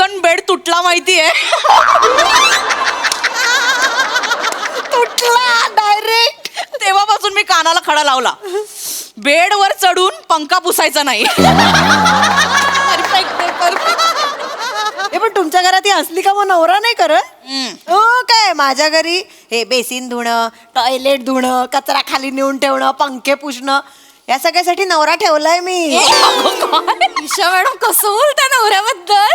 पटकन बेड तुटला माहितीये. तुटला डायरेक्ट. तेव्हापासून मी कानाला खडा लावला, बेडवर चढून पंखा पुसायचा नाही. हे पण तुमच्या घरात ही असली का मग नवरा नाही करत? हो काय, माझ्या घरी हे बेसिन धुणं, टॉयलेट धुणं, कचरा खाली नेऊन ठेवणं, पंखे पुसणं, या सगळ्यासाठी नवरा ठेवलाय मी. ईशा मॅडम कसं बोलता नवऱ्याबद्दल?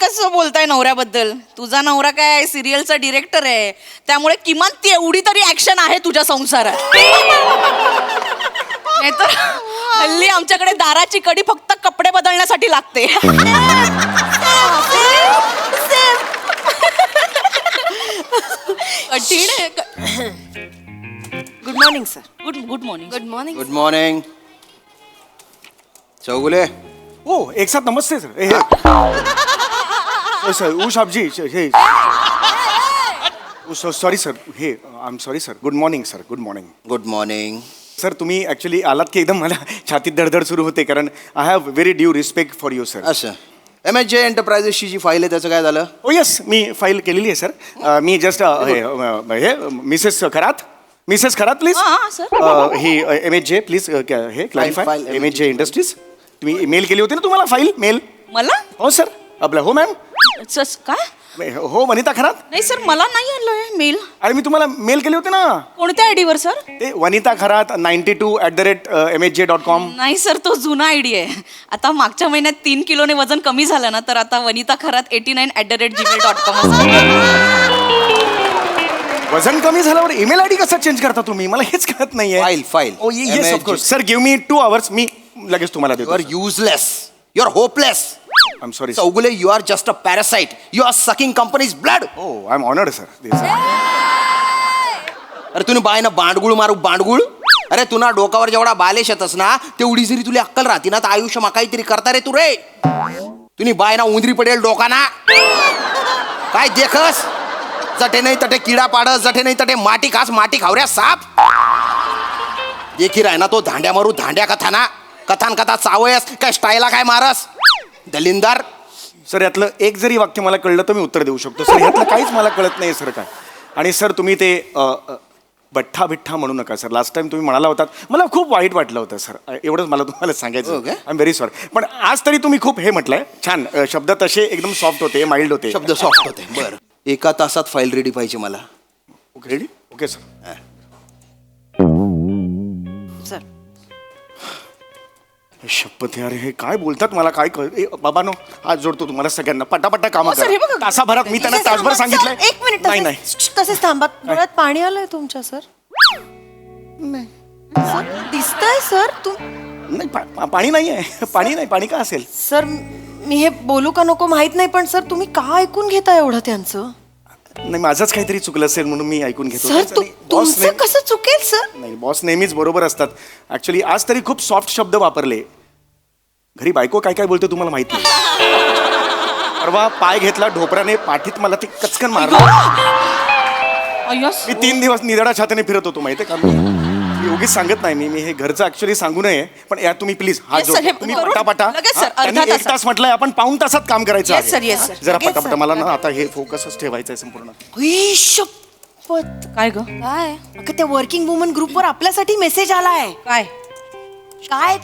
कसं बोलताय नवऱ्याबद्दल? तुझा नवरा काय सिरियलचा डिरेक्टर आहे, त्यामुळे किमान तेवढी तरी ऍक्शन आहे तुझ्या संसारात. नाही तर हल्ली आमच्याकडे दाराची कडी फक्त कपडे बदलण्यासाठी लागते. कठीण आहे. Good morning sir. Good morning. Good morning. Good morning. Chougule. ओ एक साथ नमस्ते सर. सर उषाबजी hey sorry sir, hey I am sorry sir. Good morning sir. Good morning. Good morning. Sir तुम्ही ॲक्च्युली आलात की एकदम मला छातीत धडधड सुरू होते, कारण I have very due respect for you sir. असं MHJ एंटरप्राइजेसची जी फाईल आहे त्याचं काय झालं? ओ येस, मी फाईल केलेली आहे सर. मी जस्ट हे Mrs Kharat please. He MHJ please हे क्लॅरिफाय. file, MHJ इंडस्ट्रीज तुम्ही मेल केली होती ना तुम्हाला फाईल मेल? मला? हो सर. आपलं हो मॅम. काय? हो वनिता खरात. नाही सर, मला नाही आलोय मेल. अरे मी तुम्हाला मेल केली होती ना. कोणत्या आयडीवर सर? ते वनिता खरात 92@MHJ.com. नाही सर, तो जुना आयडी आहे. आता मागच्या महिन्यात 3 किलोने वजन कमी झालं ना, तर आता वनिता खरात 89@gmail.com. वजन कमी झाल्यावर ईमेल आयडी कसा चेंज करता तुम्ही? मला हेच कळत नाहीये. File. Oh yes of course sir. Give me 2 hours. मी लगेच तुम्हाला यू देतो. Are useless. You are hopeless. I am sorry. Chougule, you are just a parasite. You are sucking companies blood. Oh I am honoured sir. अरे तुम्ही bye ना बांडगुळ मारू बांडगुळ. अरे तुला डोकावर जेवढा बालेश येतस ना, तेवढी जरी तुला अक्कल राहते ना, तर आयुष्य मा काहीतरी करता रे तू रे. तुम्ही बाय ना उंदरी पडेल डोकाना. काय देखस? जटे नाही तटे किडा पाडस, जटे नाही तटे माटी खास, माटी खावऱ्या साप. देखील आहे ना तो धांड्या मारू धांड्या कथाना. कथान कथा चावयस काय स्टाईला काय मारस दलिंदार. सर यातलं एक जरी वाक्य मला कळलं तर मी उत्तर देऊ शकतो सर. यातलं काहीच मला कळत नाही सर काय. आणि सर तुम्ही ते बठ्ठा बिठ्ठा म्हणू नका सर. लास्ट टाइम तुम्ही म्हणाला होतात, मला खूप वाईट वाटलं होतं सर. एवढंच मला तुम्हाला सांगायचं. Okay. I am very sorry. पण आज तरी तुम्ही खूप हे म्हटलंय छान. शब्द तसे एकदम सॉफ्ट होते, माइल्ड होते. शब्द सॉफ्ट होते. बरं, 1 तासात फाईल रेडी पाहिजे मला. Okay ready. Okay sir. Sir शपथ यार, हे काय बोलतात मला काय बाबानो, हात जोडतो तुम्हाला सगळ्यांना. पटापटा काम हो, सर, हे बघा. करा. तासाभरात मी त्यांना तासभर सांगितलंय. एक मिनिट. नाही नाही तसेच थांबा. डोळ्यात पाणी आलंय तुमच्या सर. दिसतंय सर नाही पाणी नाही आहे. पाणी नाही. पाणी का असेल? सर मी हे बोलू का नको माहित नाही, पण सर तुम्ही का ऐकून घेता एवढं त्यांचं? नाही माझंच काहीतरी चुकलं असेल म्हणून मी ऐकून घेतो. सर तुमचं कसं चुकेल सर? नाही बॉस नेहमीच बरोबर असतात. ऍक्च्युली आज तरी खूप सॉफ्ट शब्द वापरले. घरी बायको काय काय बोलते तुम्हाला माहित नाही. परवा पाय घेतला ढोपराने, पाठीत मला ते कचकन मारलं. मी 3 दिवस निधडा छातीने फिरत होतो माहितीये का. मी उगीच सांगत नाही. मी हे घरचं ऍक्च्युली सांगू नये, पण या तुम्ही प्लीज हात Yes, sir, हे जोडतो. तुम्ही करू. पटापटा. लगेच, sir, त्यांनी अर्धा 1 तास म्हटलंय, आपण 1.5 तासात काम करायचं Yes, sir, yes, sir. जरा लगेच, पटापटा. sir. मला ना आता हे फोकसच ठेवायचं आहे संपूर्ण. हुई, शपथ. काय ग? काय? अगं त्या वर्किंग वुमन ग्रुपवर आपल्यासाठी मेसेज आलाय. काय?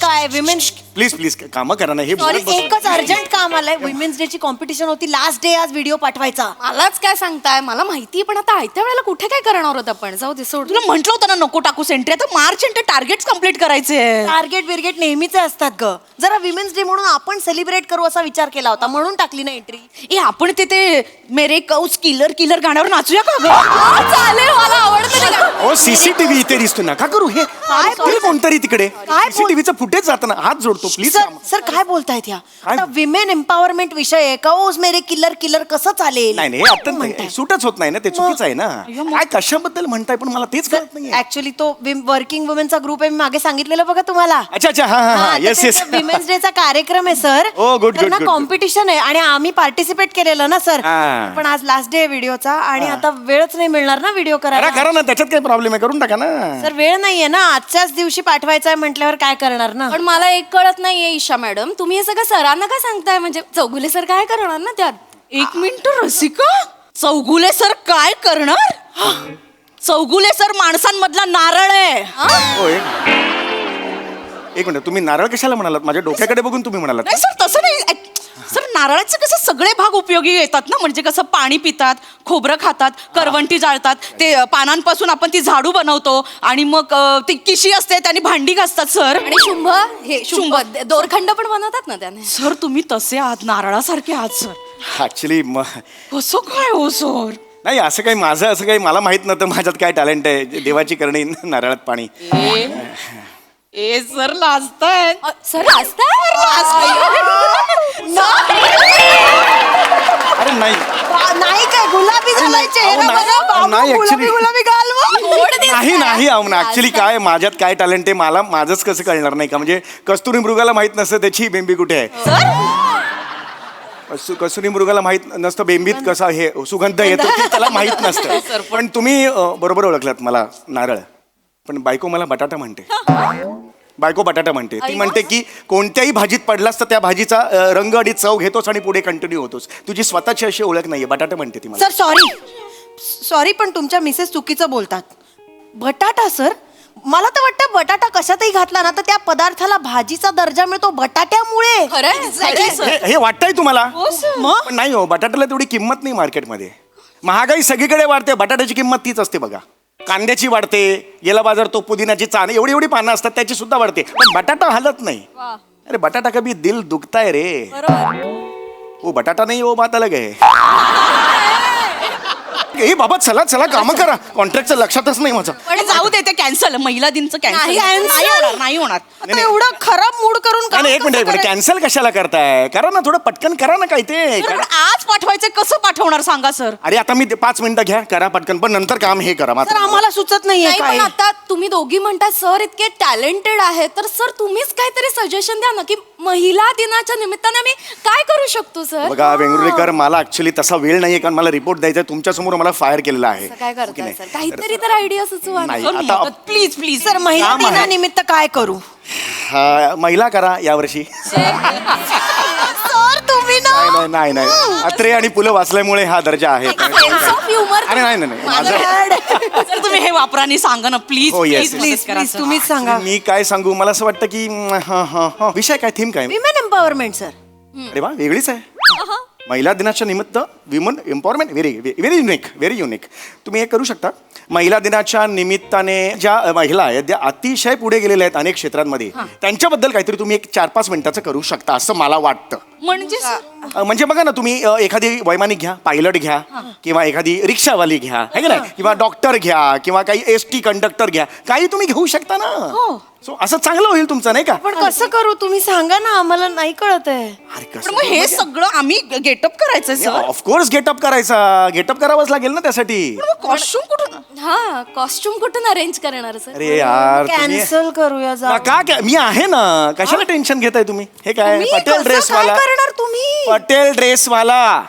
काय विमेन. प्लीज प्लीज कामं करा ना. हे सॉरी, बोलत बसू. एकच अर्जंट काम आलंय. वुमेन्स डे ची कॉम्पिटिशन होती. लास्ट डे आज व्हिडिओ पाठवायचा. मलाच काय सांगताय? मला माहिती पण आता आयत्या वेळेला कुठे काय करणार होत आपण? जाऊ दे, सोड. तुला म्हंटल होतं ना नको टाकू सेंट्री. आता मार्च एंड टार्गेट कम्प्लीट करायचे. टार्गेट बिर्गेट नेहमीच असतात ग. जरा विमेन्स डे म्हणून आपण सेलिब्रेट करू असा विचार केला होता, म्हणून टाकली ना एंट्री. ए आपण ते मेरे कौस किलर किलर गाण्यावर नाचूया का ग? चालेल, मला आवडतं. ओ सीसीटीव्ही इथे दिसतो नका करू हे. ते कोणतरी तिकडे सीसीटीव्हीचं फुटेज जातं ना. हात जोडतो प्लीज. सर काय बोलतायत ह्या? काय? आता विमेन एम्पॉवरमेंट विषय आहे. कौस मेरे किलर किलर कसं चालेल? नाही नाही आता सूटच होत नाही ना. ते चुकीचं आहे ना. काय कशाबद्दल म्हणताय पण मला तेच कळत नाही. ऍक्च्युली तो वर्किंग वुमेनचा ग्रुप आहे. मी मागे सांगितलेलं बघा तुम्हाला. अच्छा अच्छा हा हा हा येस येस. विमेन्स डे चा कार्यक्रम आहे sir. Oh, good, good, good. Competition आहे आणि आम्ही पार्टिसिपेट केलेलं ना सर. हा. पण आज लास्ट डे आहे व्हिडिओचा आणि आता वेळच नाही मिळणार ना व्हिडिओ करायला. करा ना. त्याच्यात काही प्रॉब्लेम आहे. करून टाका ना. सर वेळ नाहीये ना. आजच्याच दिवशी पाठवायचा आहे म्हटल्यावर काय करणार ना. पण मला एक कळत कळत नाहीये ईशा मॅडम, तुम्ही हे सगळं सरांना काय सांगताय? म्हणजे चौगुले सर काय करणार ना त्यात? एक मिनिट रसिका, चौगुले सर काय करणार? चौगुले सर माणसांमधला नारळ आहे. हो एक मिनिट, तुम्ही नारळ कशाला म्हणालात? माझ्या डोक्याकडे बघून तुम्ही म्हणालात. नाही सर, तसं नाही सर. नारळाचे कसं सगळे भाग उपयोगी येतात ना, म्हणजे कसं पाणी पितात, खोबरं खातात, करवंटी जाळतात, ते पानांपासून आपण ती झाडू बनवतो, आणि मग ती किशी असते त्याने भांडी घासतात सर. आणि शुंभ दोरखंड पण बनवतात ना त्याने. सर तुम्ही तसे आहात, नारळासारखे आहात सर. ऍक्च्युली कसं काय हो सर? नाही, असं काही माझं असं काही मला माहित नव्हतं माझ्यात काय टॅलेंट आहे. देवाची करणी, नारळात पाणी. ए सर लाजतायत. सर असतात अरे नाही नाही काय गुलाबी झालाय चेहरा नाही, बघा, बाबू, नाही, actually- गुलाबी गालवा. नाही ऍक्च्युली काय माझ्यात काय टॅलेंट आहे मला माझंच कसं कळणार नाही का? म्हणजे कस्तुरी मृगाला माहित नसतं त्याची बेंबी कुठे आहे. कस्तुरी मृगाला माहित नसतं बेंबीत कसा हे सुगंध येतो ते त्याला माहित नसतं. पण तुम्ही बरोबर ओळखलात मला नारळ. पण बायको मला बटाटा म्हणते. बायको बटाटा म्हणते. ती म्हणते की कोणत्याही भाजीत पडलास तर त्या भाजीचा रंग आणि चव घेतोस आणि पुढे कंटिन्यू होतोस. तुझी स्वतःची अशी ओळख नाहीये. बटाटा म्हणते ती मला. सर सॉरी पण तुमच्या मिसेस चुकीचं बोलतात. बटाटा सर, मला तर वाटतं बटाटा कशातही घातला ना तर त्या पदार्थाला भाजीचा दर्जा मिळतो बटाट्यामुळे. खरंय. हे वाटतंय तुम्हाला? मग पण नाही हो, बटाट्याला तेवढी किंमत नाही मार्केटमध्ये. महागाई सगळीकडे वाढते, बटाट्याची किंमत तीच असते बघा. कांद्याची वाढते, गेला बाजार तो पुदिनाची चान एवढी एवढी पानं असतात त्याची सुद्धा वाढते, पण बटाटा हलत नाही. अरे बटाटा कभी दिल दुखता है रे. वो बटाटा नहीं वो बात अलग है. हे बाबा चला चला काम करा. कॉन्ट्रॅक्टचं लक्षातच नाही माझं. पण जाऊ दे, ते कॅन्सल. महिला दिनचं कॅन्सल नाही होणार. आता एवढा खराब मूड करून काम नाही एक कसं मिनिट करायचं? कॅन्सल कशाला करताय? करा ना थोडं पटकन करा ना काय ते. सर, पण आज पाठवायचं कसं पाठवणार सांगा सर. अरे आता मी 5 मिनिटं घ्या, करा पटकन, पण नंतर काम हे करा सर मात्र. आम्हाला सुचत नाहीये नाही, काय. पण आता तुम्ही दोघी म्हणता सर इतके टॅलेंटेड आहे, तर सर तुम्हीच काहीतरी सजेशन द्या ना की महिला दिनाच्या निमित्ताने आम्ही काय करू शकतो सर? बघा वेंगुर्लेकर, मला ऍक्च्युली तसा वेळ नाहीये कारण मला रिपोर्ट द्यायचा आहे. तुमच्यासमोर मला फायर केलेला आहे. असं काय हो की करताय नाही? सर? काहीतरी तर आयडिया सुचवा ना. नाही. सर, आता- मदत प्लीज प्लीज. सर महिला काम आहे. दिनानिमित्त काय करू? महिला करा यावर्षी. सर तुम्ही ना नाही नाही नाही नाही. अत्रे आणि पुलं वाचल्यामुळे हा दर्जा आहे. Sense of humour. अरे नाही नाही नाही. माझं सर तुम्ही हे वापरा आणि सांगा ना प्लीज हो, yes, प्लीज yes. प्लीज करा प्लीज सर. तुम्हीच सांगा. मी काय सांगू, मला असं वाटतं की विषय काय, थीम काय? Women empowerment sir. अरे वा, वेगळीच आहे. महिला दिनाच्या निमित्त विमन एम्पॉवरमेंट, व्हेरी युनिक. तुम्ही हे करू शकता. महिला दिनाच्या निमित्ताने ज्या महिला आहेत त्या अतिशय पुढे गेलेल्या आहेत अनेक क्षेत्रांमध्ये, त्यांच्याबद्दल काहीतरी तुम्ही एक 4-5 मिनिटाचं करू शकता असं मला वाटतं. म्हणजे सर, म्हणजे बघा ना, तुम्ही एखादी वैमानिक घ्या, पायलट घ्या, किंवा एखादी रिक्षावाली घ्या, है की नाही, किंवा डॉक्टर घ्या, किंवा काही ST कंडक्टर घ्या, काही तुम्ही घेऊ शकता ना. सो असं चांगलं होईल तुमचं, नाही का? पण कसं करू तुम्ही सांगा ना, आम्हाला नाही कळत आहे. अरे पण कसं मग हे सगळं आम्ही गेटअप करायचंय सर. ऑफकोर्स गेटअप करायचा, गेटअप करावाच लागेल ना त्यासाठी. कॉस्ट्युम कुठून? हा, कॉस्ट्युम कुठून अरेंज करणार सर? अरे यार तुम्ही कॅन्सल करूया जा. मी आहे ना, कशाला टेन्शन घेताय तुम्ही? हे काय तुम्ही पटेल कसं ड्रेस काय वाला, करणार तुम्ही? पटेल ड्रेस वाला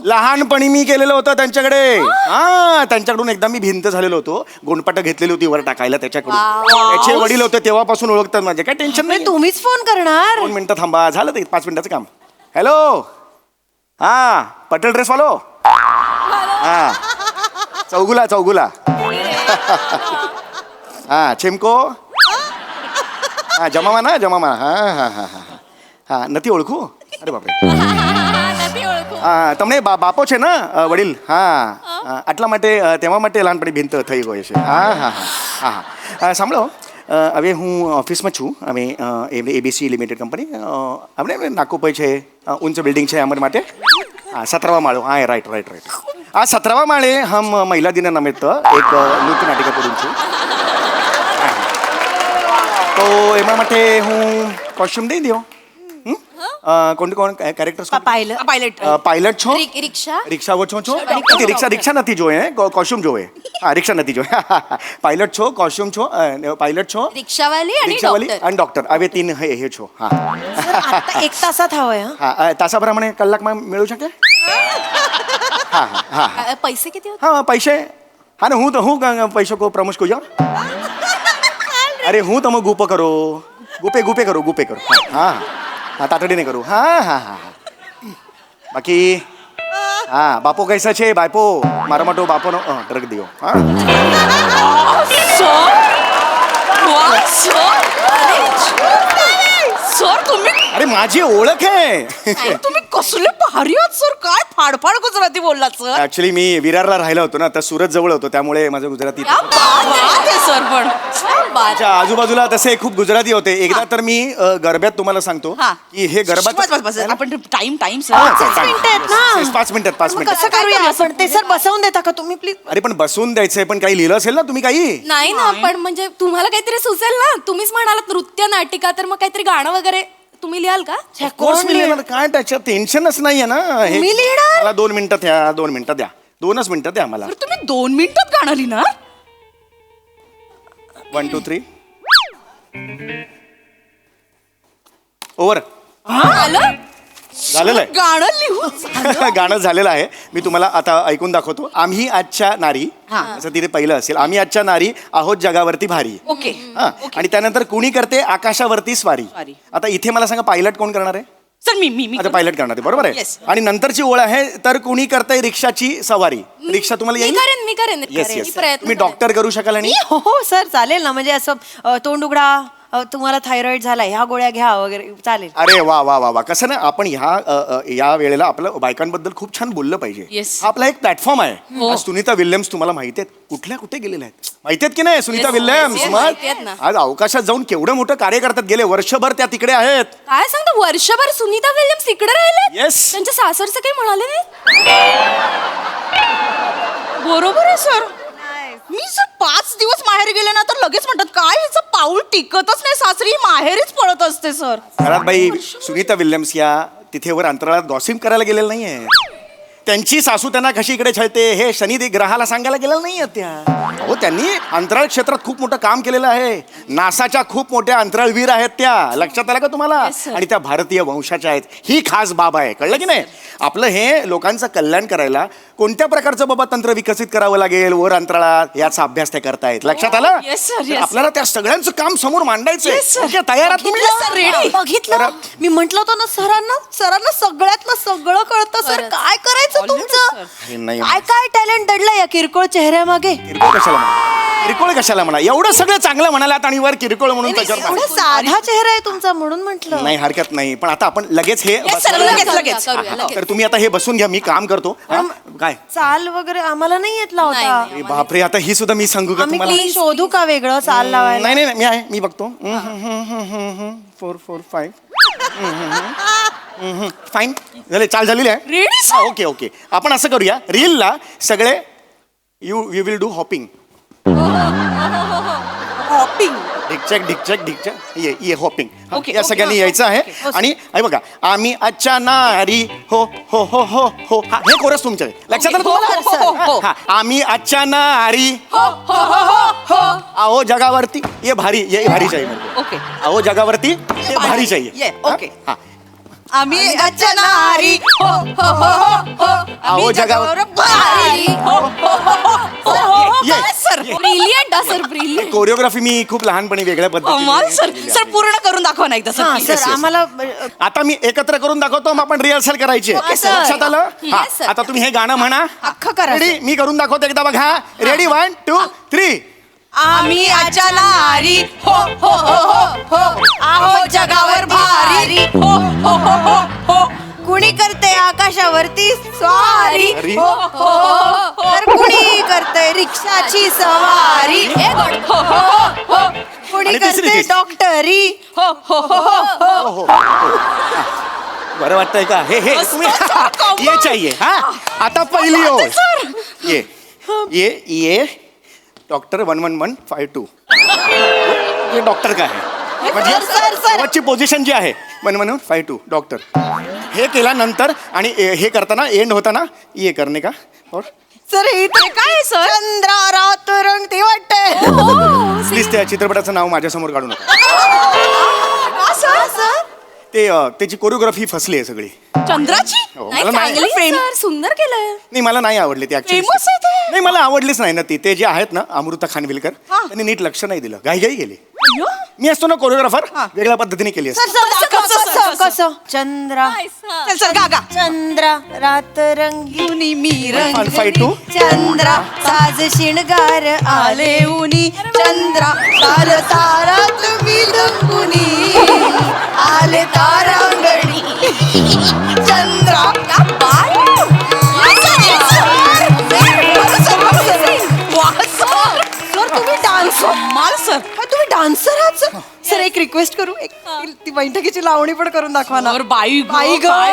लहानपणी मी गेलेलो होतो त्यांच्याकडे. हा, त्यांच्याकडून एकदा मी भिंत झालेलो होतो, गोंडपाट घेतलेली होती वर टाकायला त्याच्याकडून. त्याचे वडील होते तेव्हापासून ओळखतात माझे, काय टेन्शन नाही. तुम्हीच फोन करणार. 2 मिनिटं थांबा, झालं ते 5 मिनिटाचं काम. हॅलो, हा पटेल ड्रेस वालो, हा चौगुला हा चिमको, हा जमामा, हा नती ओळखू. अरे बापरे. તમને બાપો છે ને વડીલ? હા આટલા માટે તેમાં માટે લહાનપણી ભીંત થઈ ગયો છે. હા સાંભળો, હવે હું ઓફિસમાં છું. અમે ABC લિમિટેડ કંપની, આપણે નાકોપાઈ છે, ઊંચ બિલ્ડિંગ છે અમારા માટે. હા 17વા માળો. હા રાઈટ. આ 17વા માળે હમ મહિલા દિન નિમિત્ત એક નૃત્ય નાટિકા કરું છું. તો એમાં માટે હું કોસ્ટ્યુમ દઈ દો. કોણ કેરેક્ટર્સ? પાયલટ છો, રિક્ષાઓ છો રિક્ષા નથી જોયે, કોસ્ટ્યુમ જોવે. હા રિક્ષા નથી જોયે. પાયલટ છો, કોસ્ટ્યુમ છો, પાયલટ છો, रिक्षावाली आणि રિક્ષાવાળી डॉक्टर. અને ડોક્ટર. હવે 3 हे છો. હા आता 1 तासात हवंय हा. હા તાસાप्रमाणे કલાકમાં मिळू શકે? હા. पैसे किती होते? હા પૈસે, હા ને હું પૈસો કો પ્રમોશ को जाओ. અરે હું તમે ગુપ કરો. गुपे गुपे करू गुपे करू हा हा तातडीने करू हा हा हा बाकी हा बापो कैसा छे बायपो मारमाटो बापो नो ट्रक दियो हा सर तुम्ही अरे माझी ओळख आहे तुम्ही कसले भारी आहात सर काय फाडफाड गुजराती बोललात सर ऍक्च्युली मी विरारला राहिला होतो ना तर सुरत जवळ होतो त्यामुळे माझं गुजराती सर पण माझ्या आजूबाजूला तसे खूप गुजराती होते एकदा तर मी गरब्यात तुम्हाला सांगतो हा. की हे बस, बस, गरबा बस. आपण टाइम सर 5 मिनिटं आहेत ना 5 मिनिटात 5 मग मिनिटात कसं करूया आपण ते सर बसवून देता का तुम्ही प्लीज अरे पण बसून द्यायचंय पण काही लिहिलं असेल ना तुम्ही काही नाही ना पण म्हणजे तुम्हाला काहीतरी सुचेल ना तुम्हीच म्हणालात नृत्य नाटिका तर मग काहीतरी गाणं वगैरे तुम्ही लिहाल का कोर्स मी लिहिणार काय त्याच्यात टेन्शनच नाहीये ना हे मी लिहिणार? मला 2 मिनिटं द्या 2 मिनिटं द्या 2च मिनिटं द्या मला सर तुम्ही 2 मिनिटात गाणं लिहिणार 1 2 3 ओव्हर आलं झालेलं आहे गाणं लिहून गाणं झालेलं आहे मी तुम्हाला आता ऐकून दाखवतो आम्ही आजच्या नारी असं तिथे पहिलं असेल आम्ही आजच्या नारी आहोत जगावरती भारी ओके हा आणि त्यानंतर कुणी करते आकाशावरती स्वारी स्वारी. आता इथे मला सांगा पायलट कोण करणार आहे सर मी आता पायलट करणार आहे बरोबर आहे Yes. आणि नंतरची ओळ आहे तर कुणी करतंय रिक्षाची सवारी रिक्षा तुम्हाला मी येईल करेन मी करेन येस करेन. येस मी प्रयत्न तुम्ही करेन. डॉक्टर करू शकाल आणि हो हो सर चालेल ना म्हणजे असं तोंड उघडा तुम्हाला थायरॉइड झाला ह्या गोळ्या घ्या वगैरे चालेल अरे वा वा वा वा कसं ना आपण या वेळेला आपलं बायकांबद्दल खूप छान बोललं पाहिजे Yes. हा आपला एक प्लॅटफॉर्म आहे हो. आज सुनीता विल्यम्स तुम्हाला माहिती आहेत कुठल्या कुठे गेलेल्या आहेत माहिती आहेत की नाही सुनीता विल्यम्स yes, मग माहिती आहेत ना. आज अवकाशात जाऊन केवढं मोठं कार्य करतात गेले वर्षभर त्या तिकडे आहेत काय सांगतो वर्षभर सुनीता विल्यम्स तिकडे राहिले Yes. त्यांच्या सासरचं काही म्हणाले नाही बरोबर आहे सर मी जर 5 दिवस माहेर गेले ना तर लगेच म्हणतात काय हिचं पाऊल टिकतच नाही सासरी ही माहेरीच पळत असते सर घरात बाई सुनीता विल्यम्स या तिथे वर अंतराळात गॉसिप करायला गेलेलं नाहीये त्यांची सासू त्यांना कशी इकडे छळते हे शनी ग्रहाला सांगायला गेलेलं नाहीये त्या हो त्यांनी अंतराळ क्षेत्रात खूप मोठं काम केलेलं आहे नासाच्या खूप मोठ्या अंतराळवीर आहेत त्या लक्षात आलं का तुम्हाला आणि त्या भारतीय वंशाच्या आहेत ही खास बाब आहे कळलं की नाही आपलं हे लोकांचं कल्याण करायला कोणत्या प्रकारचं बाबा तंत्र विकसित करावं लागेल वर अंतराळात याचा अभ्यास ते करतायत लक्षात आलं Yes, sir, yes. तर आपल्याला त्या सगळ्यांचं काम समोर मांडायचंय Yes, sir. ओके, तयार आहात तुम्ही Yes, sir, ready. बघितलं मी म्हंटल होतं ना सरांना सगळ्यातलं सगळं कळतं सर खरंच. काय करायचं Already, तुमचं अरे नाही काय काय टॅलेंट दडलं या किरकोळ चेहऱ्यामागे किरकोळ कशाला म्हणा किरकोळ कशाला म्हणा एवढं सगळं चांगलं म्हणालात आणि वर किरकोळ म्हणून त्याच्यावर एवढा साधा चेहरा आहे तुमचा म्हणून म्हंटल नाही हरकत नाही पण आता आपण लगेच हे Yes, sir, लगेच, लगेच. करूया, हा, लगेच. तर तुम्ही आता हे बसून घ्या मी काम करतो हा? काय चाल वगैरे आम्हाला नाही येत लावता नाही, अरे बापरे आता ही सुद्धा मी सांगू का आम्ही तुम्हाला क्लीन शोधू का वेगळं चाल लावायला नाही नाही मी आहे मी बघतो 4 4 5 फाईन झाले चाल झालेली आहे रेडी हा, ओके ओके आपण असं करूया रीलला सगळे you will do hopping hopping ढिकचॅक ढिकचॅक ढिकचॅक ये हॉपिंग Okay, या okay, सगळ्यांनी यायचं आहे आणि हे बघा आम्ही आजच्या नारी हो हो हो हो हो हा, हे कोरस तुमच्या लक्षात आलं हो, हो, तुम्हाला हो, हो. हा, आम्ही आजच्या नारी आहो जगावरती ये भारी ये भारी चाहिए मेरे को. ओके आहो जगावरती ये भारी चाहिए ये, हा, okay. हा. आम्ही आजच्या नारी हो हो हो हो आम्ही अहो, जगावर जगावर भारी हो हो हो हो हो ये, काय सर ये. ब्रिलियंट सर ब्रिलियंट कोरिओग्राफी मी खूप लहानपणी वेगळ्या कमाल सर केलेली सर आहे. पूर्ण करून दाखवा ना एकदा हा सर सर आम्हाला आता मी एकत्र करून दाखवतो मग आपण रिहर्सल करायची आहे. Okay, sir. लक्षात आलं Yes, हा, sir. आता तुम्ही हे गाणं म्हणा अख्खं करा रेडी मी करून दाखवतो एकदा बघा रेडी 1 2 3 आम्ही आजच्या नारी हो हो हो हो हो आहो जगावर भारी हो हो हो हो हो कुणी करते आकाशावरती स्वारी अरे. हो हो हो तर कुणी करते रिक्षाची सवारी हे गोड हो हो हो हो कुणी आणि तिसरी, करते तिसरी. डॉक्टरी हो हो हो हो हो बरं वाटतंय का हे हे मस्त, तुम्ही sir, कमाल. ये चाहिए हा आता पहिली ओळ सर ये डॉक्टर 115152 ये डॉक्टर का है म्हणजे सर, सर, सर. शेवटची पोझिशन जी आहे 1152 डॉक्टर हे केल्यानंतर आणि हे करताना एंड होताना ये करणे का और सर इथे काय आहे, सर? चंद्रा रात रंगती वाटते प्लीज त्या चित्रपटाचं नाव माझ्यासमोर काढू नका सर ते त्याची कोरिओग्राफी फसली आहे सगळी चंद्राची हो, नाही मला नाही चांगली Frame. सर सुंदर केलंय नाही मला नाही आवडली ती ऍक्च्युली फेमस आहे ते नाही मला आवडलीच नाही ना ती ते जे आहेत ना अमृता खानविलकर हा. त्यांनी नीट लक्ष नाही दिलं घाई गेली मी असतो ना कोरिओग्राफर वेगळ्या पद्धतीने केली असते. कसं चंद्रा चल चल गा गा चंद्रा रात रंगीनी मी 1, 5, 2. चंद्रा साज शिणगार आले उनी चंद्रा तार तारा तुम्ही रंगुनी आले तारांगणी चंद्रा सर तुम्ही डान्स माल सर तुम्ही डान्सर आहात सर. सर एक रिक्वेस्ट करू एक ती बैठकीची लावणी पण करून दाखवा ना. सर, बाई ग, बाई ग बाई.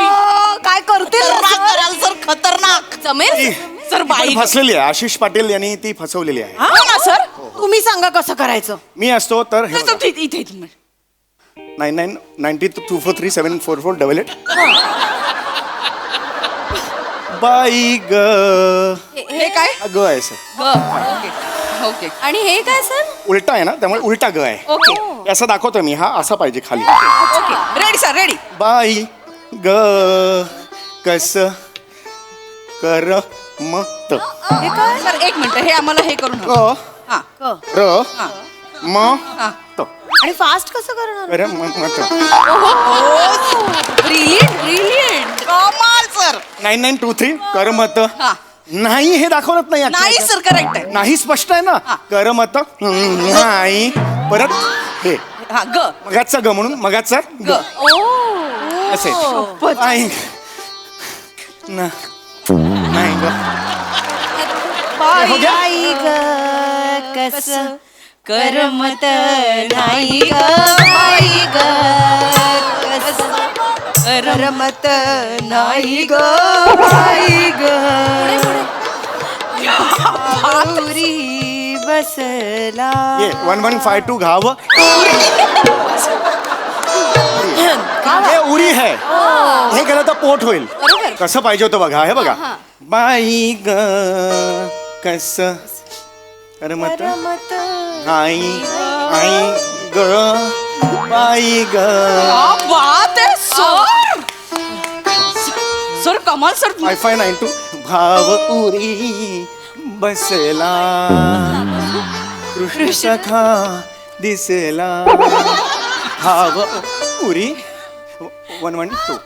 काय करते सर खतरनाक जमेल सर बाई फसलेली आहे. आशिष पाटील यांनी ती फसवलेली आहे. हा ना सर तुम्ही सांगा कसं करायचं. मी असतो तर हे सर, इथे इथे इथे. 999024374488. बाई ग हे काय ग आहे सर. ओके ओके आणि हे काय सर उलटा आहे ना त्यामुळे उलटा ग आहे. ओके असं दाखवतो मी हा असा पाहिजे खाली. ओके रेडी सर रेडी बाई ग कस कर मत सर एक मिनिट हे आम्हाला हे करून ग हा र हा म हा त आणि फास्ट कसं करणार. कर मत. ब्रिलियंट ब्रिलियंट कमाल सर 9923 कर मत. हा नाही हे दाखवत नाही नाही actually. सर करेक्ट आहे नाही स्पष्ट आहे ना हा. कर मत नाही परत हे हा ग मगाचा ग म्हणून मगाचा ग ग असे आई ना नाही ग हो गया? बाई ग कस करमत नाही ग बाई ग कस करमत नाही ग बाई ग गौरी बसला ये 1152 घाव हे उरी है हे गेलं तर पोट होईल. कसं पाहिजे होतं बघा हे बघा बाई ग कस करमत करमत नाही आई ग बाई ग क्या बात है सर सर कमाल सर 5592 भाव उरी बसला कृष्ण सखा दिसला भाव उरी 112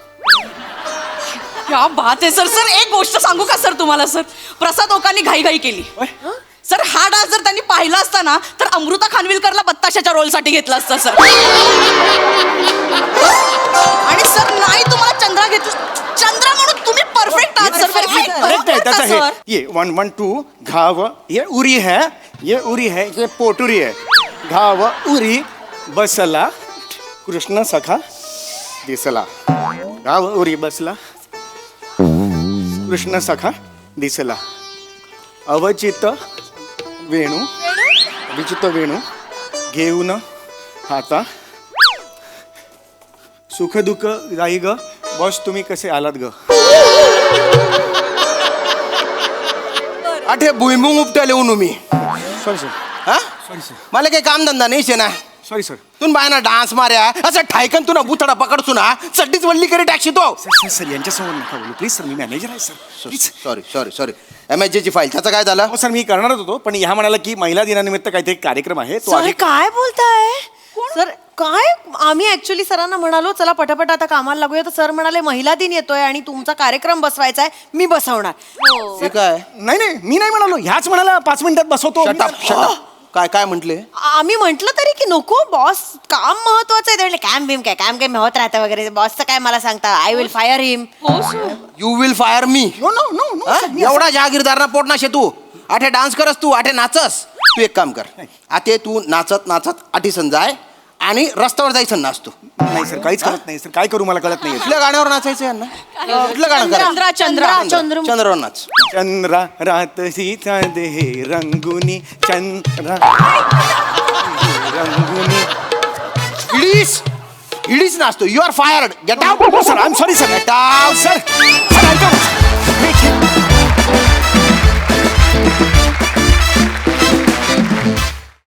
क्या बात आहे सर सर एक गोष्ट सांगू का सर तुम्हाला सर प्रसाद ओकांनी घाई केली सर हा डान्स जर त्यांनी पाहिला असता ना तर अमृता खानविलकरला बत्ताशाच्या रोलसाठी घेतला असता सर आणि सर नाही तुम्हाला चंद्रा घेतलं चंद्रा म्हणून तुम्ही परफेक्ट आहात सर करेक्ट आहे त्याचा हे ये 112 घाव ये उरी है ये उरी है ये पोटुरी है घाव उरी बसला कृष्ण सखा दिसला घाव उरी बसला कृष्ण सखा दिसला अवचित वेणू विचित वेणू घेऊन हाता सुख दुःख जाई ग बॉस तुम्ही कसे आलात ग आठे भुईमुंग उपटा लिहून मी सॉरी सर हा सॉरी सर मला काही काम धंदा नाही शे ना सॉरी सर तू बायना डान्स मार्या असं ठायकन तू ना बुथडा पकडतो ना चड्डीच वल्ली करी टाकशी तो सर सर यांच्यासमोर नका बोलू प्लीज सर मी मॅनेजर आहे sir please sorry sorry sorry MSG ची फाईल त्याचं काय झालं हो सर मी करणारच होतो पण ह्या म्हणाला की महिला दिनानिमित्त काहीतरी कार्यक्रम आहे तो सर आधी काय बोलताय सर काय आम्ही ऍक्च्युली सरांना म्हणालो चला पटापट आता कामाला लागूया तर सर म्हणाले महिला दिन येतोय आणि तुमचा कार्यक्रम बसवायचा आहे मी बसवणार हे काय नाही नाही मी नाही म्हणालो ह्याच म्हणाला 5 मिनिटात बसवतो शटअप काय काय म्हंटले आम्ही म्हंटल तरी की नको बॉस काम महत्वाचं आहे ते म्हणले काम काय होत राहतं वगैरे बॉसचं काय मला सांगता I will fire him you will fire me no no no no एवढा जहागीरदार ना पोट ना शे तू आठे डान्स करस तू आठे नाचस तू एक काम कर आते तू नाचत नाचत आठी जाय आणि रस्त्यावर जायचं नाचतो नाही सर काहीच कळत नाही सर काय करू मला कळत नाही कुठल्या गाण्यावर नाचायचं यांना कुठलं गाणं करा चंद्रा चंद्रा चंद्रावर नाच चंद्रा रात सीता देहे रंगुनी चंद्रा रंगुनी हिडीस नाचतो you are fired get out sir I am sorry sir get out sir